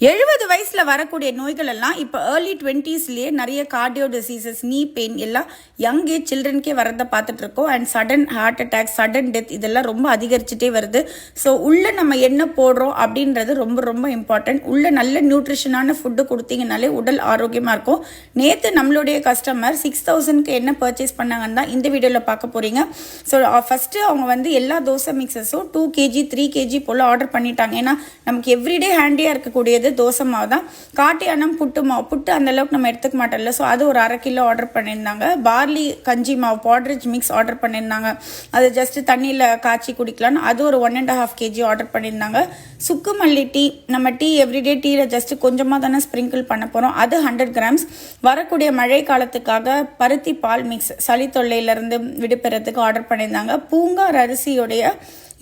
70 வயசுல வரக்கூடிய நோய்கள் எல்லாம் இப்போ ஏர்லி 20ஸ்லேயே நிறைய கார்டியோ டிசீசஸ், நீ பெயின் எல்லாம் யங் ஏஜ் சில்ட்ரனுக்கே வரதை பார்த்துட்டு இருக்கோம். And sudden heart attack, sudden death இதெல்லாம் ரொம்ப அதிகரிச்சுட்டே வருது. ஸோ உள்ள நம்ம என்ன போடுறோம் அப்படின்றது ரொம்ப ரொம்ப இம்பார்ட்டன்ட். உள்ள நல்ல நியூட்ரிஷனான ஃபுட்டு கொடுத்தீங்கனாலே உடல் ஆரோக்கியமாக இருக்கும். நேற்று நம்மளுடைய கஸ்டமர் 6000க்கு என்ன பர்ச்சேஸ் பண்ணாங்கன்னு தான் இந்த வீடியோவில் பார்க்க போகிறீங்க. ஸோ ஃபஸ்ட்டு அவங்க வந்து எல்லா தோசை மிக்சஸும் 2 kg 3 kg போல் ஆர்டர் பண்ணிட்டாங்க. ஏன்னா நமக்கு எவ்ரிடே ஹேண்டியாக இருக்கக்கூடியது தோசை மாவு தான். காட்டியானம் புட்டு மாவு, புட்டு அந்த அளவுக்கு நம்ம எடுத்துக்க மாட்டோம்ல. ஸோ அது ஒரு 1/2 கிலோ ஆர்டர் பண்ணியிருந்தாங்க. பார்லி கஞ்சி மாவு பாட்ரிச் மிக்ஸ் ஆர்டர் பண்ணியிருந்தாங்க. அது ஜஸ்ட் தண்ணியில் காய்ச்சி குடிக்கலான்னு அது ஒரு 1.5 kg ஆர்டர் பண்ணியிருந்தாங்க. சுக்கு மல்லி டீ, நம்ம டீ எவ்ரிடே டீயில் ஜஸ்ட் கொஞ்சமாக தானே ஸ்ப்ரிங்கிள் பண்ண போகிறோம். அது 100 grams. வரக்கூடிய மழை காலத்துக்காக பருத்தி பால் மிக்ஸ் சளி தொல்லையிலேருந்து விடுபெறத்துக்கு ஆர்டர் பண்ணியிருந்தாங்க. பூங்கார் அரிசியோடைய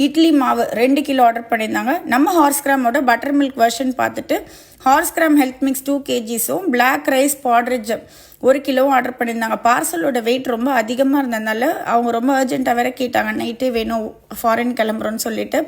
இட்லி மாவு 2 கிலோ ஆர்டர் பண்ணியிருந்தாங்க. நம்ம ஹார்ஸ் கிராமோட பட்டர் மில்க் வெர்ஷன் பார்த்துட்டு ஹார்ஸ் கிராம் ஹெல்த் மிக்ஸ் 2 kgஸும் பிளாக் ரைஸ் பாட்ரிட்ஜ் 1 கிலோவும் ஆர்டர் பண்ணியிருந்தாங்க. பார்சலோட வெயிட் ரொம்ப அதிகமாக இருந்ததுனால அவங்க ரொம்ப அர்ஜென்ட்டாக வேற கேட்டாங்க, நைட்டே வேணும் ஃபாரின் கிளம்புறோன்னு சொல்லிட்டு.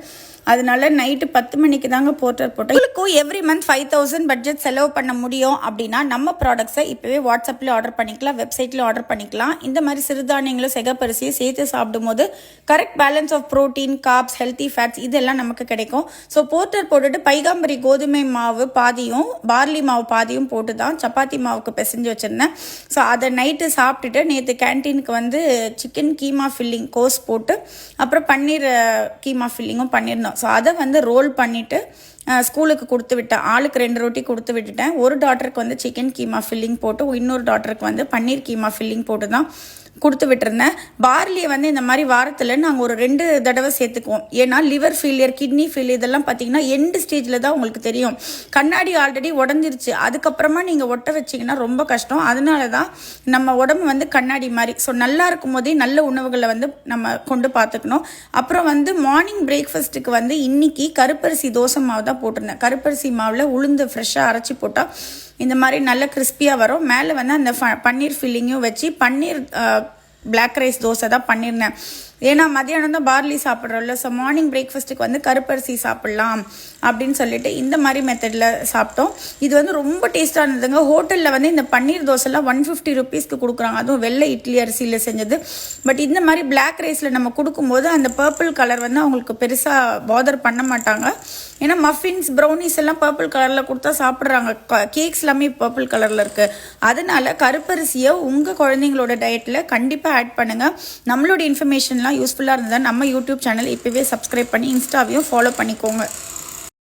அதனால நைட்டு 10 மணிக்கு தாங்க போட்டேன். உங்களுக்கும் எவ்ரி மந்த் 5000 பட்ஜெட் செலவு பண்ண முடியும் அப்படின்னா நம்ம ப்ராடக்ட்ஸை இப்போவே வாட்ஸ்அப்பில் ஆர்டர் பண்ணிக்கலாம், வெப்சைட்டில் ஆர்டர் பண்ணிக்கலாம். இந்த மாதிரி சிறுதானியங்களும் செகப்பரிசியை சேர்த்து சாப்பிடும் போது correct balance of protein, carbs, healthy fats இதெல்லாம் நமக்கு கிடைக்கும். ஸோ போர்ட்டர் போட்டுட்டு பைகாம்பரி கோதுமை மாவு பாதியும் பார்லி மாவு பாதியும் போட்டு தான் சப்பாத்தி மாவுக்கு பிசைஞ்சு வச்சுருந்தேன். ஸோ அதை நைட்டு சாப்பிட்டுட்டு நேற்று கேன்டீனுக்கு வந்து சிக்கன் கீமா ஃபில்லிங் கோஸ் போட்டு அப்புறம் பன்னீர் கீமா ஃபில்லிங்கும் பண்ணியிருந்தோம். ஸோ அதை வந்து ரோல் பண்ணிவிட்டு ஸ்கூலுக்கு கொடுத்து விட்டேன். ஆளுக்கு 2 ரொட்டி கொடுத்து விட்டுட்டேன். ஒரு டாட்டருக்கு வந்து சிக்கன் கீமா ஃபில்லிங் போட்டு, இன்னொரு டாட்டருக்கு வந்து பன்னீர் கீமா ஃபில்லிங் போட்டு தான் கொடுத்து விட்டுருந்தேன். பார்லியை வந்து இந்த மாதிரி வாரத்தில் நாங்கள் ஒரு 2 தடவை சேர்த்துக்குவோம். ஏன்னா லிவர் ஃபெயிலியர், கிட்னி ஃபெயிலியர் இதெல்லாம் பார்த்தீங்கன்னா எண்டு ஸ்டேஜில் தான் உங்களுக்கு தெரியும். கண்ணாடி ஆல்ரெடி உடஞ்சிருச்சு, அதுக்கப்புறமா நீங்கள் ஒட்ட வச்சிங்கன்னா ரொம்ப கஷ்டம். அதனால தான் நம்ம உடம்பு வந்து கண்ணாடி மாதிரி. ஸோ நல்லா இருக்கும் போதே நல்ல உணவுகளை வந்து நம்ம கொண்டு பார்த்துக்கணும். அப்புறம் வந்து மார்னிங் பிரேக்ஃபாஸ்ட்டுக்கு வந்து இன்னைக்கு கருப்பரிசி தோசை மாவு தான் போட்டிருந்தேன். கருப்பரிசி மாவில் உளுந்து ஃப்ரெஷ்ஷாக அரைச்சி போட்டால் இந்த மாதிரி நல்ல கிறிஸ்பியாக வரும். மேலே வந்து அந்த பன்னீர் ஃபில்லிங்கும் வச்சு பன்னீர் பிளாக் ரைஸ் தோசை தான் பண்ணியிருந்தேன். ஏன்னா மதியானம் தான் பார்லி சாப்பிட்றோம்ல. ஸோ மார்னிங் பிரேக்ஃபாஸ்ட்டுக்கு வந்து கருப்பரிசி சாப்பிட்லாம் அப்படின்னு சொல்லிட்டு இந்த மாதிரி மெத்தடில் சாப்பிட்டோம். இது வந்து ரொம்ப டேஸ்ட்டாக இருந்ததுங்க. ஹோட்டலில் வந்து இந்த பன்னீர் தோசைலாம் 150 rupeesக்கு கொடுக்குறாங்க, அதுவும் வெள்ளை இட்லி அரிசியில் செஞ்சது. பட் இந்த மாதிரி பிளாக் ரைஸில் நம்ம கொடுக்கும்போது அந்த பர்பிள் கலர் வந்து அவங்களுக்கு பெருசாக பாதர் பண்ண மாட்டாங்க. ஏன்னா மஃபின்ஸ், ப்ரௌனிஸ் எல்லாம் பர்பிள் கலரில் கொடுத்தா சாப்பிட்றாங்க. கேக்ஸ் எல்லாமே பர்பிள் கலரில் இருக்குது. அதனால கருப்பரிசியை உங்கள் குழந்தைங்களோட டயட்டில் கண்டிப்பாக ஆட் பண்ணுங்கள். நம்மளோட இன்ஃபர்மேஷன்லாம் யூஸ்ஃபுல்லாக இருந்ததா நம்ம யூடியூப் சேனல் இப்போவே சப்ஸ்கிரைப் பண்ணி இன்ஸ்டாவையும் ஃபாலோ பண்ணிக்கோங்க.